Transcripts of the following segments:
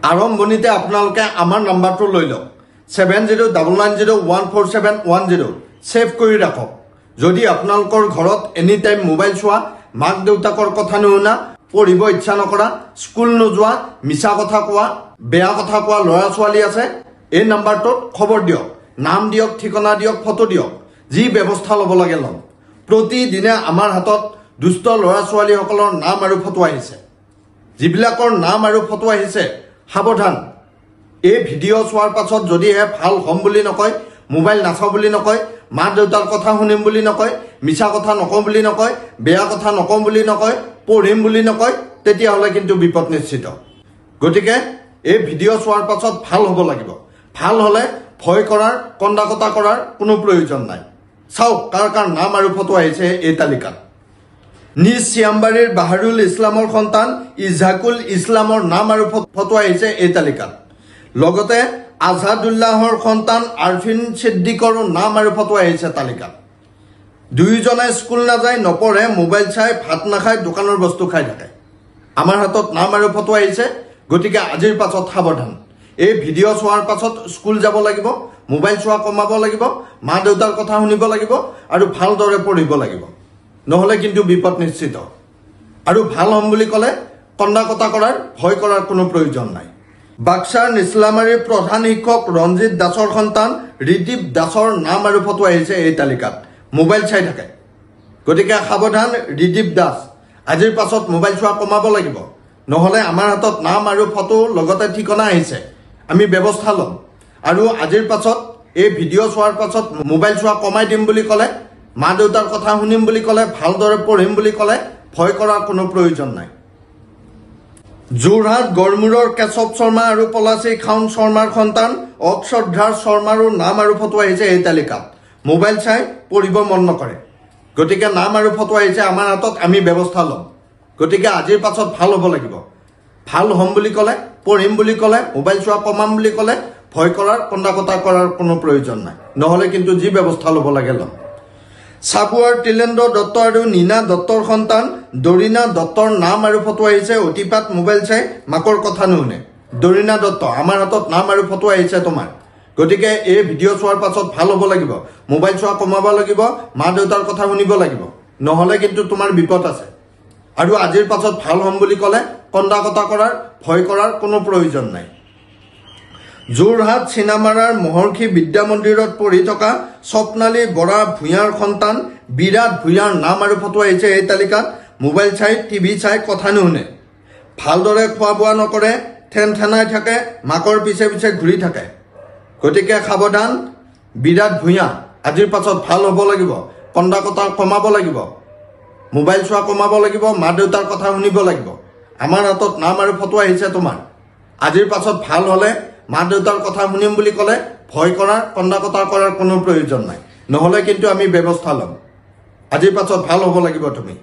আৰম্ভণিতে আপোনালোকে আমাৰ নাম্বাৰটো লৈ লওক 7099014710 সেভ কৰি ৰাখক। যদি আপোনালোকৰ ঘৰত এনি টাইম মোবাইল চোৱা, মাক দেউতাকৰ কথা নুশুনা, পঢ়িব ইচ্ছা নকৰা, স্কুল নোযোৱা, মিছা কথা কোৱা, বেয়া কথা কোৱা ল'ৰা ছোৱালী আছে, এই নাম্বাৰটোত খবৰ দিয়ক, নাম দিয়ক, ঠিকনা দিয়ক, ফটো দিয়ক, যি ব্যৱস্থা ল'ব লাগে ল'ম। প্ৰতিদিনে আমাৰ হাতত দুষ্ট ল'ৰা ছোৱালীসকলৰ নাম আৰু ফটো আহিছে। যিবিলাকৰ নাম আৰু ফটো আহিছে সাৱধান। এই ভিডিঅ' চোৱাৰ পাছত যদিহে ভাল হ'ম বুলি নকয়, মোবাইল নাচাওঁ বুলি নকয়, মা দেউতাৰ কথা শুনিম বুলি নকয়, মিছা কথা নকওঁ বুলি নকয়, বেয়া কথা নকওঁ বুলি নকয়, পঢ়িম বুলি নকয়, তেতিয়াহ'লে কিন্তু বিপদ নিশ্চিত। গতিকে এই ভিডিঅ' চোৱাৰ পাছত ভাল হ'ব লাগিব। ভাল হ'লে ভয় কৰাৰ, কন্দা কটা কৰাৰ কোনো প্ৰয়োজন নাই। চাওক কাৰ কাৰ নাম আৰু ফটো আহিছে এই তালিকাত। নিজ চিয়াম্বাৰীৰ বাহাৰুল ইছলামৰ সন্তান ইজাকুল ইছলামৰ নাম আৰু ফটো আহিছে এই তালিকাত। লগতে আজাদুল্লাহৰ সন্তান আৰফিন ছিদ্দিকৰো নাম আৰু ফটো আহিছে তালিকাত। দুয়োজনে স্কুল নাযায়, নপঢ়ে, মোবাইল চাই, ভাত নাখায়, দোকানৰ বস্তু খাই থাকে। আমাৰ হাতত নাম আৰু ফটো আহিছে। গতিকে আজিৰ পাছত সাৱধান। এই ভিডিঅ' চোৱাৰ পাছত স্কুল যাব লাগিব, মোবাইল চোৱা কমাব লাগিব, মা দেউতাৰ কথা শুনিব লাগিব আৰু ভালদৰে পঢ়িব লাগিব। নহ'লে কিন্তু বিপদ নিশ্চিত। আৰু ভাল হ'ম বুলি ক'লে কন্দা কটা কৰাৰ, ভয় কৰাৰ কোনো প্ৰয়োজন নাই। বাক্সাৰ নিছলামাৰীৰ প্ৰধান শিক্ষক ৰঞ্জিত দাসৰ সন্তান ৰিদীপ দাসৰ নাম আৰু ফটো আহিছে এই তালিকাত। মোবাইল চাই থাকে। গতিকে সাৱধান ৰিদীপ দাস। আজিৰ পাছত মোবাইল চোৱা কমাব লাগিব। নহ'লে আমাৰ হাতত নাম আৰু ফটো লগতে ঠিকনা আহিছে, আমি ব্যৱস্থা ল'ম। আৰু আজিৰ পাছত এই ভিডিঅ' চোৱাৰ পাছত মোবাইল চোৱা কমাই দিম বুলি ক'লে, মা দেউতাৰ কথা শুনিম বুলি ক'লে, ভালদৰে পঢ়িম বুলি ক'লে ভয় কৰাৰ কোনো প্ৰয়োজন নাই। যোৰহাট গড়মূৰৰ কেশৱ শৰ্মা আৰু পলাচী খাউন শৰ্মাৰ সন্তান অক্ষৰধাৰ শৰ্মাৰো নাম আৰু ফটো আহিছে এই তালিকাত। মোবাইল চাই পঢ়িব মন নকৰে। গতিকে নাম আৰু ফটো আহিছে আমাৰ হাতত, আমি ব্যৱস্থা ল'ম। গতিকে আজিৰ পাছত ভাল হ'ব লাগিব। ভাল হ'ম বুলি ক'লে, পঢ়িম বুলি ক'লে, মোবাইল চোৱা কমাম বুলি ক'লে ভয় কৰাৰ, কন্দা কটা কৰাৰ কোনো প্ৰয়োজন নাই। নহ'লে কিন্তু যি ব্যৱস্থা ল'ব লাগে ল'ম। চাবুৱাৰ তিলেন্দ্ৰ দত্ত আৰু নীনা দত্তৰ সন্তান দৰিনা দত্তৰ নাম আৰু ফটো আহিছে। অতিপাত মোবাইল চাই, মাকৰ কথা নুশুনে। দৰিনা দত্ত, আমাৰ হাতত নাম আৰু ফটো আহিছে তোমাৰ। গতিকে এই ভিডিঅ' চোৱাৰ পাছত ভাল হ'ব লাগিব, মোবাইল চোৱা কমাব লাগিব, মা দেউতাৰ কথা শুনিব লাগিব। নহ'লে কিন্তু তোমাৰ বিপদ আছে। আৰু আজিৰ পাছত ভাল হ'ম বুলি ক'লে কন্দা কটা কৰাৰ, ভয় কৰাৰ কোনো প্ৰয়োজন নাই। যোৰহাট চিনামাৰাৰ মহৰ্ষি বিদ্যা মন্দিৰত পঢ়ি থকা স্বপ্নালী বৰা ভূঞাৰ সন্তান বিৰাট ভূঞাৰ নাম আৰু ফটো আহিছে এই তালিকাত। মোবাইল চাই, টিভি চাই, কথা নুশুনে, ভালদৰে খোৱা বোৱা নকৰে, ঠেন ঠেনাই থাকে, মাকৰ পিছে পিছে ঘূৰি থাকে। গতিকে সাৱধান বিৰাট ভূঞা। আজিৰ পাছত ভাল হ'ব লাগিব, কন্দা কটা কমাব লাগিব, মোবাইল চোৱা কমাব লাগিব, মা দেউতাৰ কথা শুনিব লাগিব। আমাৰ হাতত নাম আৰু ফটো আহিছে তোমাৰ। আজিৰ পাছত ভাল হ'লে, মা দেউতাৰ কথা শুনিম বুলি ক'লে ভয় কৰাৰ, কন্দা কটা কৰাৰ কোনো প্ৰয়োজন নাই। নহ'লে কিন্তু আমি ব্যৱস্থা ল'ম। আজিৰ পাছত ভাল হ'ব লাগিব তুমি।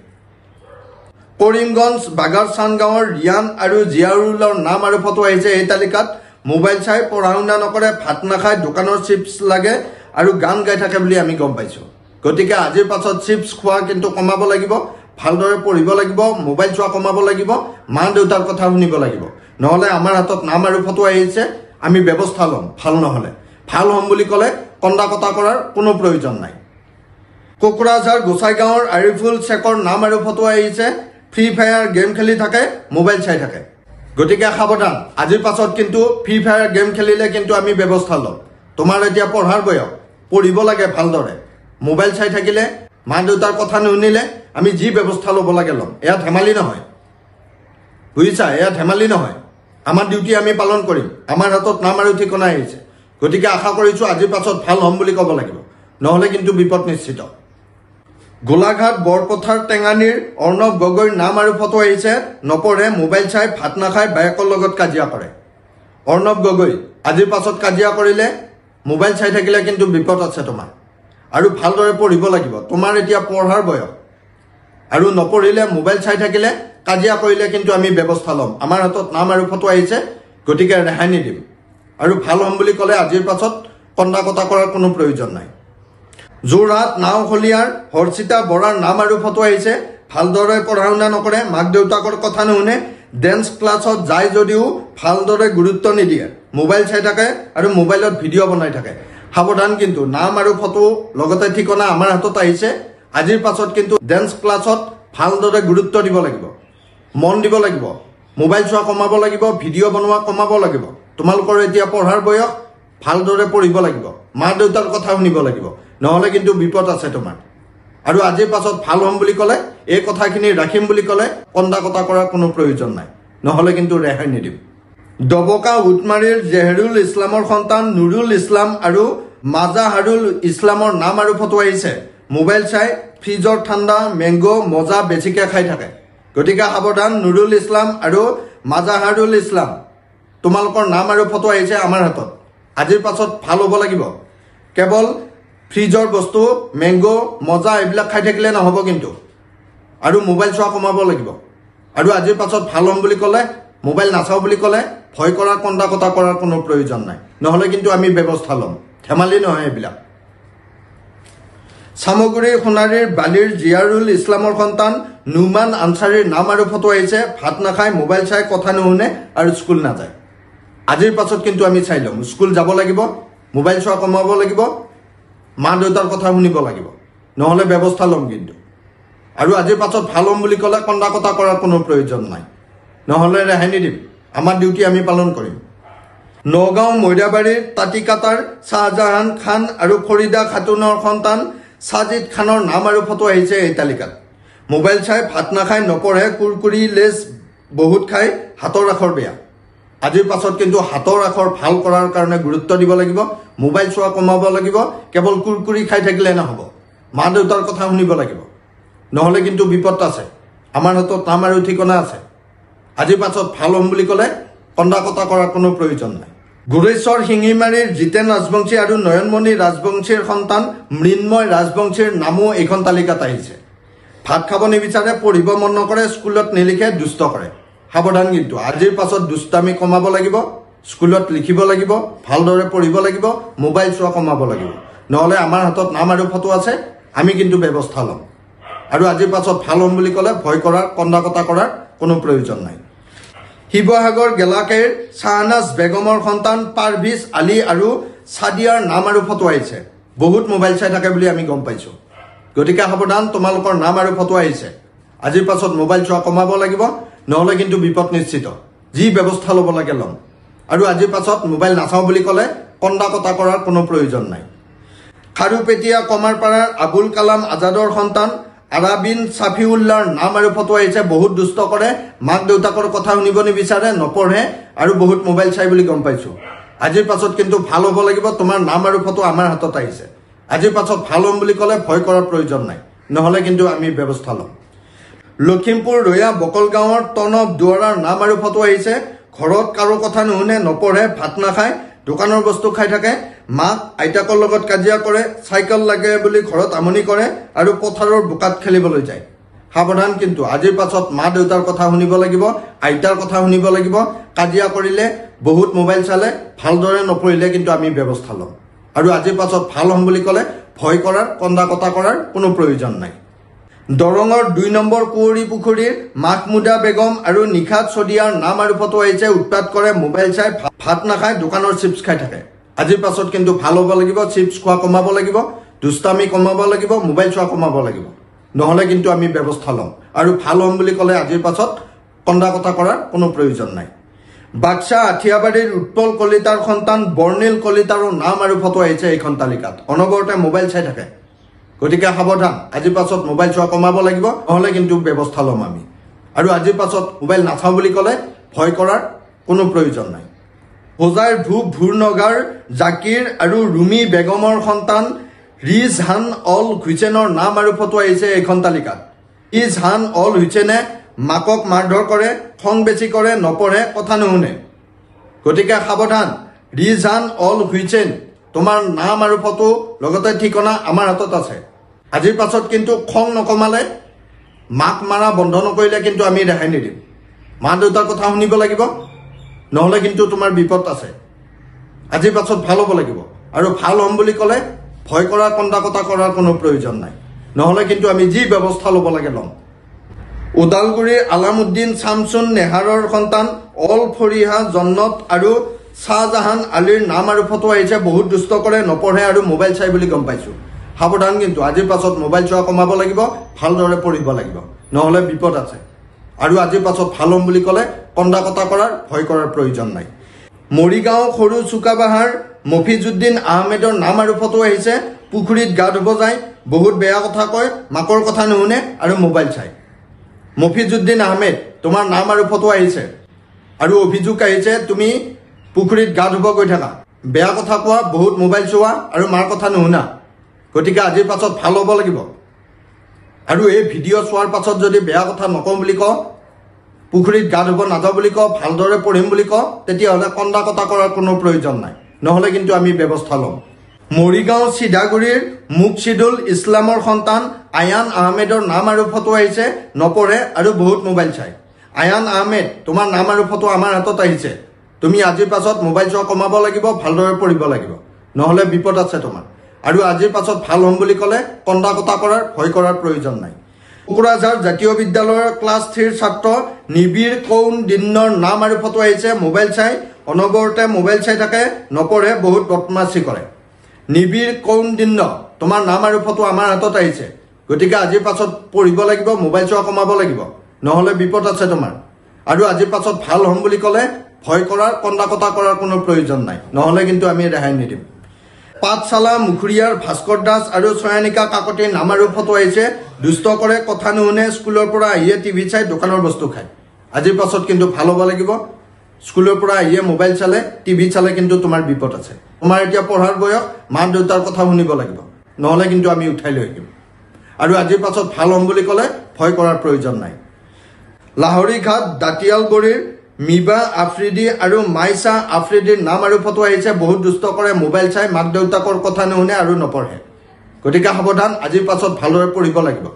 কৰিমগঞ্জ বাগাৰচান গাঁৱৰ ৰিয়ান আৰু জিয়াৰুলৰ নাম আৰু ফটো আহিছে এই তালিকাত। মোবাইল চাই, পঢ়া শুনা নকৰে, ভাত নাখায়, দোকানৰ চিপছ লাগে আৰু গান গাই থাকে বুলি আমি গম পাইছোঁ। গতিকে আজিৰ পাছত চিপছ খোৱা কিন্তু কমাব লাগিব, ভালদৰে পঢ়িব লাগিব, মোবাইল চোৱা কমাব লাগিব, মা দেউতাৰ কথা শুনিব লাগিব। নহ'লে আমাৰ হাতত নাম আৰু ফটো আহিছে, আমি ব্যৱস্থা ল'ম। ভাল নহ'লে, ভাল হ'ম বুলি ক'লে কন্দা কটা কৰাৰ কোনো প্ৰয়োজন নাই। কোকৰাঝাৰ গোসাইগাঁৱৰ আৰিফুল শেখৰ নাম আৰু ফটো আহিছে। ফ্ৰী ফায়াৰ গেম খেলি থাকে, মোবাইল চাই থাকে। গতিকে সাৱধান। আজিৰ পাছত কিন্তু ফ্ৰী ফায়াৰ গেম খেলিলে কিন্তু আমি ব্যৱস্থা ল'ম। তোমাৰ এতিয়া পঢ়াৰ বয়স, পঢ়িব লাগে ভালদৰে। মোবাইল চাই থাকিলে, মা দেউতাৰ কথা নুশুনিলে আমি যি ব্যৱস্থা ল'ব লাগে ল'ম। এয়া ধেমালি নহয়, বুজিছা? এয়া ধেমালি নহয়। আমাৰ ডিউটি আমি পালন কৰিম। আমাৰ হাতত নাম আৰু ঠিকনা আহিছে। গতিকে আশা কৰিছোঁ আজিৰ পাছত ভাল হ'ম বুলি ক'ব লাগিব। নহ'লে কিন্তু বিপদ নিশ্চিত। গোলাঘাট বৰপথাৰ টেঙানীৰ অৰ্ণৱ গগৈৰ নাম আৰু ফটো আহিছে। নপঢ়ে, মোবাইল চাই, ভাত নাখায়, বায়েকৰ লগত কাজিয়া কৰে। অৰ্ণৱ গগৈ, আজিৰ পাছত কাজিয়া কৰিলে, মোবাইল চাই থাকিলে কিন্তু বিপদ আছে তোমাৰ। আৰু ভালদৰে পঢ়িব লাগিব। তোমাৰ এতিয়া পঢ়াৰ বয়স। আৰু নপঢ়িলে, মোবাইল চাই থাকিলে, কাজিয়া কৰিলে কিন্তু আমি ব্যৱস্থা ল'ম। আমাৰ হাতত নাম আৰু ফটো আহিছে। গতিকে ৰেহাই নিদিম। আৰু ভাল হ'ম বুলি ক'লে আজিৰ পাছত কন্দা কটা কৰাৰ কোনো প্ৰয়োজন নাই। যোৰহাট নাওশলিয়াৰ হৰ্ষিতা বৰাৰ নাম আৰু ফটো আহিছে। ভালদৰে পঢ়া শুনা নকৰে, মাক দেউতাকৰ কথা নুশুনে, ডেন্স ক্লাছত যায় যদিও ভালদৰে গুৰুত্ব নিদিয়ে, মোবাইল চাই থাকে আৰু মোবাইলত ভিডিঅ' বনাই থাকে। সাৱধান, কিন্তু নাম আৰু ফটো লগতে ঠিকনা আমাৰ হাতত আহিছে। আজিৰ পাছত কিন্তু ডেন্স ক্লাছত ভালদৰে গুৰুত্ব দিব লাগিব, মন দিব লাগিব, মোবাইল চোৱা কমাব লাগিব, ভিডিঅ' বনোৱা কমাব লাগিব। তোমালোকৰ এতিয়া পঢ়াৰ বয়স, ভালদৰে পঢ়িব লাগিব, মা দেউতাৰ কথা শুনিব লাগিব, নহ'লে কিন্তু বিপদ আছে তোমাৰ। আৰু আজিৰ পাছত ভাল হ'ম বুলি ক'লে, এই কথাখিনি ৰাখিম বুলি ক'লে কন্দা কটা কৰাৰ কোনো প্ৰয়োজন নাই, নহ'লে কিন্তু ৰেহাই নিদিম। দবকা উটমাৰীৰ জেহেৰুল ইছলামৰ সন্তান নুৰুল ইছলাম আৰু মাজাহাৰুল ইছলামৰ নাম আৰু ফটো আহিছে। মোবাইল চাই ফ্ৰিজৰ ঠাণ্ডা মেংগ' মজা বেছিকৈ খাই থাকে। গতিকে সাৱধান, নুৰুল ইছলাম আৰু মাজাহাৰুল ইছলাম, তোমালোকৰ নাম আৰু ফটো আহিছে আমাৰ হাতত। আজিৰ পাছত ভাল হ'ব লাগিব। কেৱল ফ্ৰিজৰ বস্তু মেংগ' মজা এইবিলাক খাই থাকিলে নহ'ব কিন্তু, আৰু মোবাইল চোৱা কমাব লাগিব। আৰু আজিৰ পাছত ভাল হ'ম বুলি ক'লে, মোবাইল নাচাওঁ বুলি ক'লে ভয় কৰাৰ কন্দা কটা কৰাৰ কোনো প্ৰয়োজন নাই, নহ'লে কিন্তু আমি ব্যৱস্থা ল'ম। ধেমালি নহয় এইবিলাক। চামগুৰিৰ সোণাৰীৰ বালিৰ জিয়াৰুল ইছলামৰ সন্তান নুমান আনচাৰীৰ নাম আৰু ফটো আহিছে। ভাত নাখায়, মোবাইল চাই, কথা নুশুনে আৰু স্কুল নাযায়। আজিৰ পাছত কিন্তু আমি চাই ল'ম, স্কুল যাব লাগিব, মোবাইল চোৱা কমাব লাগিব, মা দেউতাৰ কথা শুনিব লাগিব, নহ'লে ব্যৱস্থা ল'ম কিন্তু। আৰু আজিৰ পাছত ভাল হ'ম বুলি ক'লে কন্দা কটা কৰাৰ কোনো প্ৰয়োজন নাই, নহ'লে ৰেহাই নিদিম। আমাৰ ডিউটি আমি পালন কৰিম। নগাঁও মৈৰাবাৰীৰ তাঁতিকাটাৰ শ্বাহজাহান খান আৰু ফৰিদা খাতুনৰ সন্তান ছাজিদ খানৰ নাম আৰু ফটো আহিছে এই তালিকাত। মোবাইল চাই, ভাত নাখায়, নপঢ়ে, কুৰকুৰি লেজ বহুত খাই, হাতৰ আখৰ বেয়া। আজিৰ পাছত কিন্তু হাতৰ আখৰ ভাল কৰাৰ কাৰণে গুৰুত্ব দিব লাগিব, মোবাইল চোৱা কমাব লাগিব। কেৱল কুৰকুৰি খাই থাকিলে নহ'ব, মা দেউতাৰ কথা শুনিব লাগিব, নহ'লে কিন্তু বিপদ আছে। আমাৰ হাতত নাম আৰু ঠিকনা আছে। আজিৰ পাছত ভাল হ'ম বুলি ক'লে কন্দা কটা কৰাৰ কোনো প্ৰয়োজন নাই। গুৰেশ্বৰ শিঙিমাৰীৰ জিতেন ৰাজবংশী আৰু নয়নমণি ৰাজবংশীৰ সন্তান মৃন্ময় ৰাজবংশীৰ নামো এইখন তালিকাত আহিছে। ভাত খাব নিবিচাৰে, পঢ়িব মন নকৰে, স্কুলত নিলিখে, দুষ্ট কৰে। সাৱধান কিন্তু, আজিৰ পাছত দুষ্টামি কমাব লাগিব, স্কুলত লিখিব লাগিব, ভালদৰে পঢ়িব লাগিব, মোবাইল চোৱা কমাব লাগিব, নহ'লে আমাৰ হাতত নাম আৰু ফটো আছে, আমি কিন্তু ব্যৱস্থা ল'ম। আৰু আজিৰ পাছত ভাল হ'ম বুলি ক'লে ভয় কৰাৰ কন্দা কটা কৰাৰ কোনো প্ৰয়োজন নাই। শিৱসাগৰ গেলাকেৰ শ্বাহনাজ বেগমৰ সন্তান পাৰভিজ আলী আৰু ছাদিয়াৰ নাম আৰু ফটো আহিছে। বহুত মোবাইল চাই থাকে বুলি আমি গম পাইছোঁ। গতিকে সাৱধান, তোমালোকৰ নাম আৰু ফটো আহিছে। আজিৰ পাছত মোবাইল চোৱা কমাব লাগিব, নহ'লে কিন্তু বিপদ নিশ্চিত। যি ব্যৱস্থা ল'ব লাগে ল'ম। আৰু আজিৰ পাছত মোবাইল নাচাওঁ বুলি ক'লে কন্দা কটা কৰাৰ কোনো প্ৰয়োজন নাই। খাৰুপেটীয়া কমাৰপাৰাৰ আবুল কালাম আজাদৰ সন্তান আৰাবিন চাফিউল্লাৰ নাম আৰু ফটো আহিছে। বহুত দুষ্ট কৰে, মাক দেউতাকৰ কথা শুনিব নিবিচাৰে, নপঢ়ে আৰু বহুত মোবাইল চাই বুলি গম পাইছোঁ। আজিৰ পাছত কিন্তু ভাল হ'ব লাগিব, তোমাৰ নাম আৰু ফটো আমাৰ হাতত আহিছে। আজিৰ পাছত ভাল হ'ম বুলি ক'লে ভয় কৰাৰ প্ৰয়োজন নাই, নহ'লে কিন্তু আমি ব্যৱস্থা ল'ম। লখিমপুৰ ৰৈয়া বকল গাঁৱৰ তনব দুৱাৰাৰ নাম আৰু ফটো আহিছে। ঘৰত কাৰো কথা নুশুনে, নপঢ়ে, ভাত নাখায়, দোকানৰ বস্তু খাই থাকে, মাক আইতাকৰ লগত কাজিয়া কৰে, চাইকেল লাগে বুলি ঘৰত আমনি কৰে আৰু পথাৰৰ বোকাত খেলিবলৈ যায়। সাৱধান কিন্তু, আজিৰ পাছত মা দেউতাৰ কথা শুনিব লাগিব, আইতাৰ কথা শুনিব লাগিব। কাজিয়া কৰিলে, বহুত মোবাইল চালে, ভালদৰে নপঢ়িলে কিন্তু আমি ব্যৱস্থা ল'ম। আৰু আজিৰ পাছত ভাল হ'ম বুলি ক'লে ভয় কৰাৰ কন্দা কটা কৰাৰ কোনো প্ৰয়োজন নাই। দৰঙৰ ২ নম্বৰ কুঁৱৰী পুখুৰীৰ মাহমুদা বেগম আৰু নিশাত চদিয়াৰ নাম আৰু ফটো আহিছে। উৎপাত কৰে, মোবাইল চাই, ভাত নাখায়, দোকানৰ চিপছ খাই থাকে। আজিৰ পাছত কিন্তু ভাল হ'ব লাগিব, চিপছ খোৱা কমাব লাগিব, দুষ্টামি কমাব লাগিব, মোবাইল চোৱা কমাব লাগিব, নহ'লে কিন্তু আমি ব্যৱস্থা ল'ম। আৰু ভাল হ'ম বুলি ক'লে আজিৰ পাছত কন্দা কটা কৰাৰ কোনো প্ৰয়োজন নাই। বাক্সা আঠিয়াবাৰীৰ উৎপল কলিতাৰ সন্তান বৰ্ণিল কলিতাৰো নাম আৰু ফটো আহিছে এইখন তালিকাত। অনবৰতে মোবাইল চাই থাকে। গতিকে সাৱধান, আজিৰ পাছত মোবাইল চোৱা কমাব লাগিব, নহ'লে কিন্তু ব্যৱস্থা ল'ম আমি। আৰু আজিৰ পাছত মোবাইল নাচাওঁ বুলি ক'লে ভয় কৰাৰ কোনো প্ৰয়োজন নাই। হোজাইৰ ভুৰনগাৰ জাকিৰ আৰু ৰুমি বেগমৰ সন্তান ৰিজহান অল হুছেইনৰ নাম আৰু ফটো আহিছে এইখন তালিকাত। ৰিজহান অল হুছেইনে মাকক মাৰধৰ কৰে, খং বেছি কৰে, নপঢ়ে, কথা নুশুনে। গতিকে সাৱধান, ৰিজহান অল হুছেইন, তোমাৰ নাম আৰু ফটো লগতে ঠিকনা আমাৰ হাতত আছে। আজিৰ পাছত কিন্তু খং নকমালে, মাক মাৰা বন্ধ নকৰিলে কিন্তু আমি ৰেহাই নিদিম। মা দেউতাৰ কথা শুনিব লাগিব, নহ'লে কিন্তু তোমাৰ বিপদ আছে। আজিৰ পাছত ভাল হ'ব লাগিব, আৰু ভাল হ'ম বুলি ক'লে ভয় কৰা কন্দা কটা কৰাৰ কোনো প্ৰয়োজন নাই, নহ'লে কিন্তু আমি যি ব্যৱস্থা ল'ব লাগে ল'ম। ওদালগুৰিৰ আলামুদ্দিন শামছুন নেহাৰৰ সন্তান অল ফৰিহা জন্নত আৰু শাহজাহান আলীৰ নাম আৰু ফটো আহিছে। বহুত দুষ্ট কৰে, নপঢ়ে আৰু মোবাইল চাই বুলি গম পাইছোঁ। সাৱধান, কিন্তু আজিৰ পাছত মোবাইল চোৱা কমাব লাগিব, ভালদৰে পঢ়িব লাগিব, নহ'লে বিপদ আছে। আৰু আজিৰ পাছত ভাল হ'ম বুলি ক'লে কন্দা কটা কৰাৰ ভয় কৰাৰ প্ৰয়োজন নাই। মৰিগাঁও সৰু চুকাবাহাৰ মফিজুদ্দিন আহমেদৰ নাম আৰু ফটো আহিছে। পুখুৰীত গা ধুব যায়, বহুত বেয়া কথা কয়, মাকৰ কথা নুশুনে আৰু মোবাইল চায়। মফিজুদ্দিন আহমেদ, তোমাৰ নাম আৰু ফটো আহিছে আৰু অভিযোগ আহিছে তুমি পুখুৰীত গা ধুব গৈ থাকা, বেয়া কথা কোৱা, বহুত মোবাইল চোৱা আৰু মাৰ কথা নুশুনা। গতিকে আজিৰ পাছত ভাল হ'ব লাগিব। আৰু এই ভিডিঅ' চোৱাৰ পাছত যদি বেয়া কথা নকওঁ বুলি কওঁ, পুখুৰীত গা ধুব নাযাওঁ বুলি কওঁ, ভালদৰে পঢ়িম বুলি কওঁ, তেতিয়াহ'লে কন্দা কটা কৰাৰ কোনো প্ৰয়োজন নাই, নহ'লে কিন্তু আমি ব্যৱস্থা ল'ম। মৰিগাঁও চিধাগুৰিৰ মুকছিদুল ইছলামৰ সন্তান আয়ান আহমেদৰ নাম আৰু ফটো আহিছে। নপঢ়ে আৰু বহুত মোবাইল চায়। আয়ান আহমেদ, তোমাৰ নাম আৰু ফটো আমাৰ হাতত আহিছে। তুমি আজিৰ পাছত মোবাইল চোৱা কমাব লাগিব, ভালদৰে পঢ়িব লাগিব, নহ'লে বিপদ আছে তোমাৰ। আৰু আজিৰ পাছত ভাল হ'ম বুলি ক'লে কন্দা কটা কৰাৰ ভয় কৰাৰ প্ৰয়োজন নাই। কোকৰাঝাৰ জাতীয় বিদ্যালয়ৰ ক্লাছ 3ৰ ছাত্ৰ নিবিৰ কৌন দিনৰ নাম আৰু ফটো আহিছে। মোবাইল চাই, অনবৰতে মোবাইল চাই থাকে, নপঢ়ে, বহুত বদমাচি কৰে। নিবিৰ কৌন দিন্ন, তোমাৰ নাম আৰু ফটো আমাৰ হাতত আহিছে। গতিকে আজিৰ পাছত পঢ়িব লাগিব, মোবাইল চোৱা কমাব লাগিব, নহ'লে বিপদ আছে তোমাৰ। আৰু আজিৰ পাছত ভাল হ'ম বুলি ক'লে ভয় কৰাৰ, কন্দা কটা কৰাৰ কোনো প্ৰয়োজন নাই, নহ'লে কিন্তু আমি ৰেহাই নিদিম। পাঠশালা মুখুৰীয়াৰ ভাস্কৰ দাস আৰু ছয়ানিকা কাকতিৰ নাম আৰু ফটো আহিছে। দুষ্ট কৰে, কথা নুশুনে, স্কুলৰ পৰা আহিয়ে টিভি চাই, দোকানৰ বস্তু খায়। আজিৰ পাছত কিন্তু ভাল হ'ব লাগিব। স্কুলৰ পৰা আহিয়ে মোবাইল চালে, টিভি চালে কিন্তু তোমাৰ বিপদ আছে। তোমাৰ এতিয়া পঢ়াৰ বয়স, মা দেউতাৰ কথা শুনিব লাগিব, নহ'লে কিন্তু আমি উঠাই লৈ আহিম। আৰু আজিৰ পাছত ভাল হ'ম বুলি ক'লে ভয় কৰাৰ প্ৰয়োজন নাই। লাহৰীঘাট দাঁতিয়ালগুৰিৰ মিবা আফ্ৰিদি আৰু মাইছা আফ্ৰিদিৰ নাম আৰু ফটো আহিছে। বহুত দুষ্ট কৰে, মোবাইল চাই, মাক দেউতাকৰ কথা নুশুনে আৰু নপঢ়ে। গতিকে সাৱধান, আজিৰ পাছত ভালদৰে পঢ়িব লাগিব,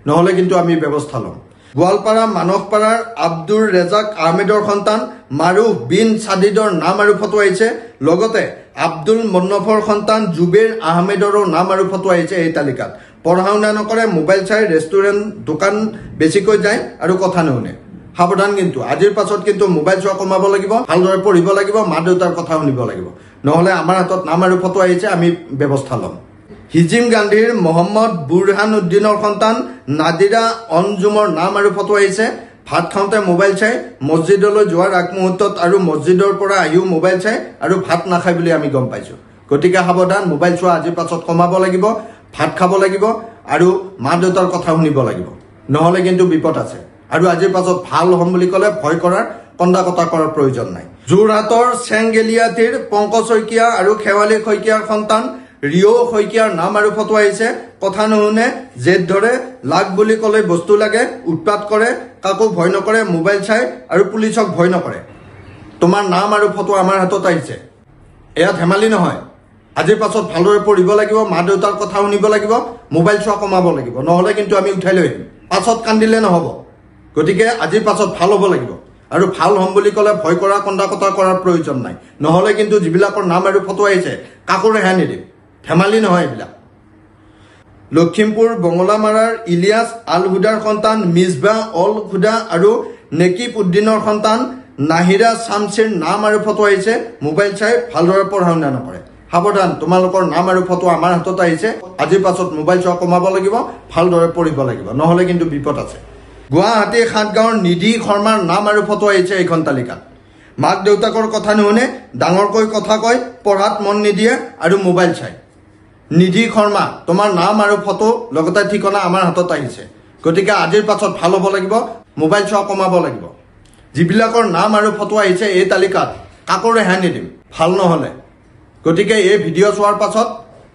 নহ'লে কিন্তু আমি ব্যৱস্থা ল'ম। গোৱালপাৰা মানসপাৰাৰ আব্দুৰ ৰেজাক আহমেদৰ সন্তান মাৰুফ বিন ছাদিদৰ নাম আৰু ফটো আহিছে। লগতে আব্দুল মন্নফৰ সন্তান জুবেৰ আহমেদৰো নাম আৰু ফটো আহিছে এই তালিকাত। পঢ়া শুনা নকৰে, মোবাইল চাই, ৰেষ্টুৰেণ্ট দোকান বেছিকৈ যায় আৰু কথা নুশুনে। সাৱধান, কিন্তু আজিৰ পাছত কিন্তু মোবাইল চোৱা কমাব লাগিব, ভালদৰে পঢ়িব লাগিব, মা দেউতাৰ কথা শুনিব লাগিব, নহ'লে আমাৰ হাতত নাম আৰু ফটো আহিছে, আমি ব্যৱস্থা ল'ম। হিজিম গান্ধীৰ মহম্মদ বুৰহান উদ্দিনৰ সন্তান নাদিৰা অনজুমৰ নাম আৰু ফটো আহিছে। ভাত খাওঁতে মোবাইল চাই, মছজিদলৈ যোৱাৰ আগমুহূৰ্তত আৰু মছজিদৰ পৰা আহিও মোবাইল চাই আৰু ভাত নাখায় বুলি আমি গম পাইছোঁ। গতিকে সাৱধান, মোবাইল চোৱা আজিৰ পাছত কমাব লাগিব, ভাত খাব লাগিব আৰু মা দেউতাৰ কথা শুনিব লাগিব, নহ'লে কিন্তু বিপদ আছে। আৰু আজিৰ পাছত ভাল হ'ম বুলি ক'লে ভয় কৰাৰ, কন্দা কটা কৰাৰ প্ৰয়োজন নাই। যোৰহাটৰ চেংগেলিয়াটিৰ পংকজ শইকীয়া আৰু শেৱালী শইকীয়াৰ সন্তান ৰিঅ' শইকীয়াৰ নাম আৰু ফটো আহিছে। কথা নুশুনে, জেদ ধৰে, লাগ বুলি ক'লে বস্তু লাগে, উৎপাত কৰে, কাকো ভয় নকৰে, মোবাইল চাই আৰু পুলিচক ভয় নকৰে। তোমাৰ নাম আৰু ফটো আমাৰ হাতত আহিছে, এয়া ধেমালি নহয়। আজিৰ পাছত ভালদৰে পঢ়িব লাগিব, মা দেউতাৰ কথা শুনিব লাগিব, মোবাইল চোৱা কমাব লাগিব, নহ'লে কিন্তু আমি উঠাই লৈ আহিম। পাছত কান্দিলে নহ'ব। গতিকে আজিৰ পাছত ভাল হ'ব লাগিব। আৰু ভাল হ'ম বুলি ক'লে ভয় কৰা, কন্দা কটা কৰাৰ প্ৰয়োজন নাই, নহ'লে কিন্তু যিবিলাকৰ নাম আৰু ফটো আহিছে কাকো ৰেহাই নিদিম। ধেমালি নহয় এইবিলাক। লখিমপুৰ বঙলামাৰাৰ ইলিয়াছ আল হুদাৰ সন্তান মিছবা অল হুদা আৰু নেকিব উদ্দিনৰ সন্তান নাহিৰা শামছীৰ নাম আৰু ফটো আহিছে। মোবাইল চাই, ভালদৰে পঢ়া শুনা নকৰে। সাৱধান, তোমালোকৰ নাম আৰু ফটো আমাৰ হাতত আহিছে। আজিৰ পাছত মোবাইল চোৱা কমাব লাগিব, ভালদৰে পঢ়িব লাগিব, নহ'লে কিন্তু বিপদ আছে। গুৱাহাটী সাতগাঁৱৰ নিধি শৰ্মাৰ নাম আৰু ফটো আহিছে এইখন তালিকাত। মাক দেউতাকৰ কথা নুশুনে, ডাঙৰকৈ কথা কয়, পঢ়াত মন নিদিয়ে আৰু মোবাইল চায়। নিধি শৰ্মা, তোমাৰ নাম আৰু ফটো লগতে ঠিকনা আমাৰ হাতত আহিছে। গতিকে আজিৰ পাছত ভাল হ'ব লাগিব, মোবাইল চোৱা কমাব লাগিব। যিবিলাকৰ নাম আৰু ফটো আহিছে এই তালিকাত কাকো ৰেহাই নিদিম ভাল নহ'লে। গতিকে এই ভিডিঅ' চোৱাৰ পাছত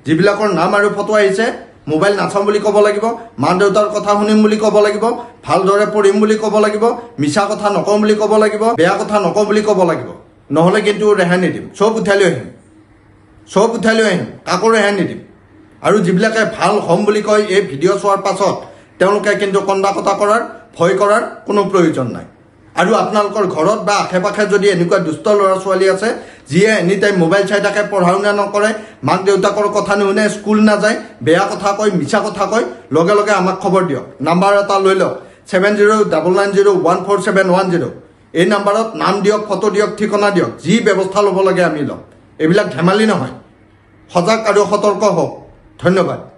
যিবিলাকৰ নাম আৰু ফটো আহিছে, মোবাইল নাচাওঁ বুলি ক'ব লাগিব, মা দেউতাৰ কথা শুনিম বুলি ক'ব লাগিব, ভালদৰে পঢ়িম বুলি ক'ব লাগিব, মিছা কথা নকওঁ বুলি ক'ব লাগিব, বেয়া কথা নকওঁ বুলি ক'ব লাগিব, নহ'লে কিন্তু ৰেহাই নিদিম। চব উঠাই লৈ আহিম, চব উঠাই লৈ আহিম, কাকো ৰেহাই নিদিম। আৰু যিবিলাকে ভাল হ'ম বুলি কয় এই ভিডিঅ' চোৱাৰ পাছত তেওঁলোকে কিন্তু কন্দা কটা কৰাৰ, ভয় কৰাৰ কোনো প্ৰয়োজন নাই। আৰু আপোনালোকৰ ঘৰত বা আশে পাশে যদি এনেকুৱা দুষ্ট ল'ৰা ছোৱালী আছে যিয়ে এনি টাইম মোবাইল চাই থাকে, পঢ়া শুনা নকৰে, মাক দেউতাকৰ কথা নুশুনে, স্কুল নাযায়, বেয়া কথা কয়, মিছা কথা কয়, লগে লগে আমাক খবৰ দিয়ক। নাম্বাৰ এটা লৈ লওক 7099014710 এই নাম্বাৰত নাম দিয়ক, ফটো দিয়ক, ঠিকনা দিয়ক, যি ব্যৱস্থা ল'ব লাগে আমি ল'ম। এইবিলাক ধেমালি নহয়। সজাগ আৰু সতৰ্ক হওক। ধন্যবাদ।